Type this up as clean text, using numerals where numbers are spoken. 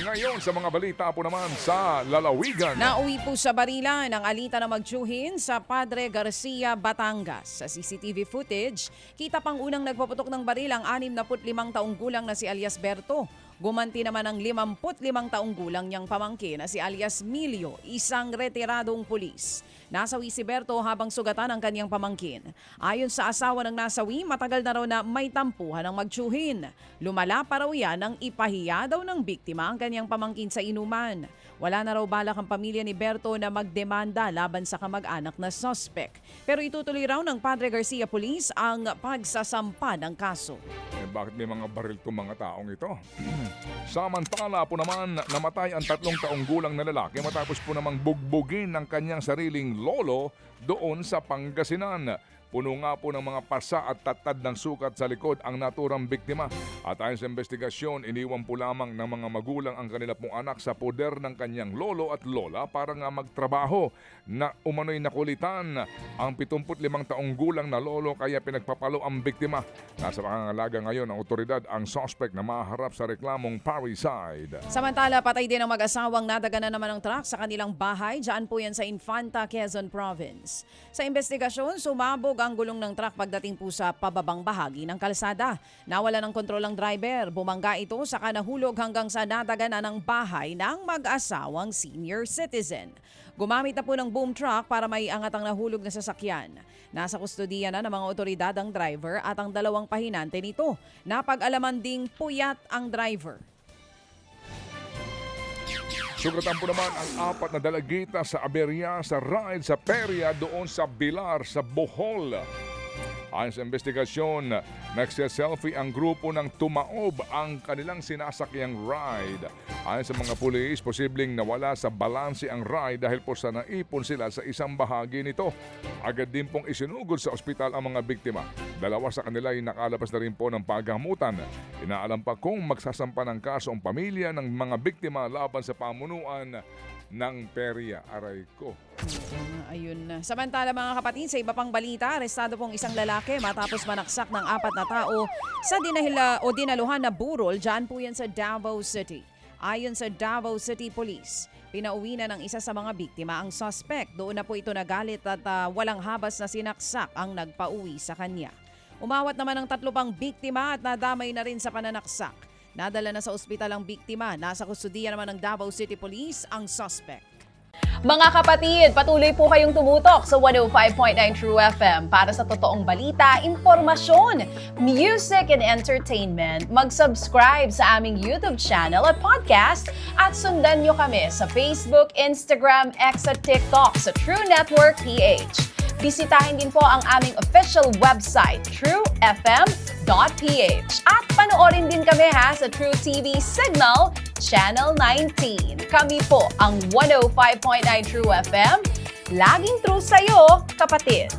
Ngayon sa mga balita po naman sa lalawigan. Nauwi po sa barilan ang alita na magtsuhin sa Padre Garcia, Batangas. Sa CCTV footage, kita pang unang nagpaputok ng baril ang 65 taong gulang na si alias Berto. Gumanti naman ang 55 taong gulang niyang pamangkin na si alias Milio, isang retiradong pulis. Nasawi si Berto habang sugatan ang kanyang pamangkin. Ayon sa asawa ng nasawi, matagal na raw na may tampuhan ang magtsuhin. Lumala pa raw yan nang ipahiya daw ng biktima ang kanyang pamangkin sa inuman. Wala na raw balak ang pamilya ni Berto na magdemanda laban sa kamag-anak na suspect. Pero itutuloy raw ng Padre Garcia Police ang pagsasampa ng kaso. Bakit may mga baril itong mga taong ito? Samantala po naman, namatay ang 3 taong gulang na lalaki matapos po namang bugbugin ng kanyang sariling lolo doon sa Pangasinan. Puno nga po ng mga pasa at tatad ng sukat sa likod ang naturang biktima. At ayon sa investigasyon, iniwan po lamang ng mga magulang ang kanila pong anak sa poder ng kanyang lolo at lola para nga magtrabaho. Na umano'y nakulitan ang 75 taong gulang na lolo kaya pinagpapalo ang biktima. Nasa pangangalaga ngayon ng otoridad ang suspect na maharap sa reklamong parricide. Samantala, patay din ang mag-asawang nadaganan naman ng truck sa kanilang bahay. Diyan po yan sa Infanta, Quezon Province. Sa investigasyon, sumabog ang gulong ng truck pagdating po sa pababang bahagi ng kalsada. Nawala ng kontrol ang driver. Bumangga ito saka nahulog hanggang sa nadaganan ng bahay ng mag-asawang senior citizen. Gumamit na po ng boom truck para maiangat ang nahulog na sasakyan. Nasa kustodiya na ng mga otoridad ang driver at ang 2 pahinante nito. Napag-alaman ding puyat ang driver. Sugatan po naman ang 4 na dalagita sa aberya sa ride sa perya doon sa Bilar sa Bohol. Ayon sa investigasyon, nagse-selfie ang grupo ng tumaob ang kanilang sinasakyang ride. Ayon sa mga pulis, posibleng nawala sa balanse ang ride dahil po sa naipon sila sa isang bahagi nito. Agad din pong isinugod sa ospital ang mga biktima. 2 sa kanila ay nakalabas na rin po ng paggamutan. Inaalam pa kung magsasampa ng kaso ang pamilya ng mga biktima laban sa pamunuan ng perya. Aray ko. Ayun na. Samantala mga kapatid, sa iba pang balita, arestado pong isang lalaki matapos manaksak ng 4 na tao sa dinaluhan na burol. Diyan po yan sa Davao City. Ayon sa Davao City Police, pinauwi na ng isa sa mga biktima ang suspect. Doon na po ito nagalit at walang habas na sinaksak ang nagpauwi sa kanya. Umawat naman ng 3 pang biktima at nadamay na rin sa pananaksak. Nadala na sa ospital ang biktima. Nasa kustudiya naman ng Davao City Police ang suspect. Mga kapatid, patuloy po kayong tumutok sa 105.9 True FM para sa totoong balita, impormasyon, music and entertainment. Mag-subscribe sa aming YouTube channel at podcast at sundan nyo kami sa Facebook, Instagram, X at TikTok sa True Network PH. Bisitahin din po ang aming official website, truefm.ph. At panoorin din kami sa True TV Signal, Channel 19. Kami po ang 105.9 True FM. Laging true sa'yo, kapatid.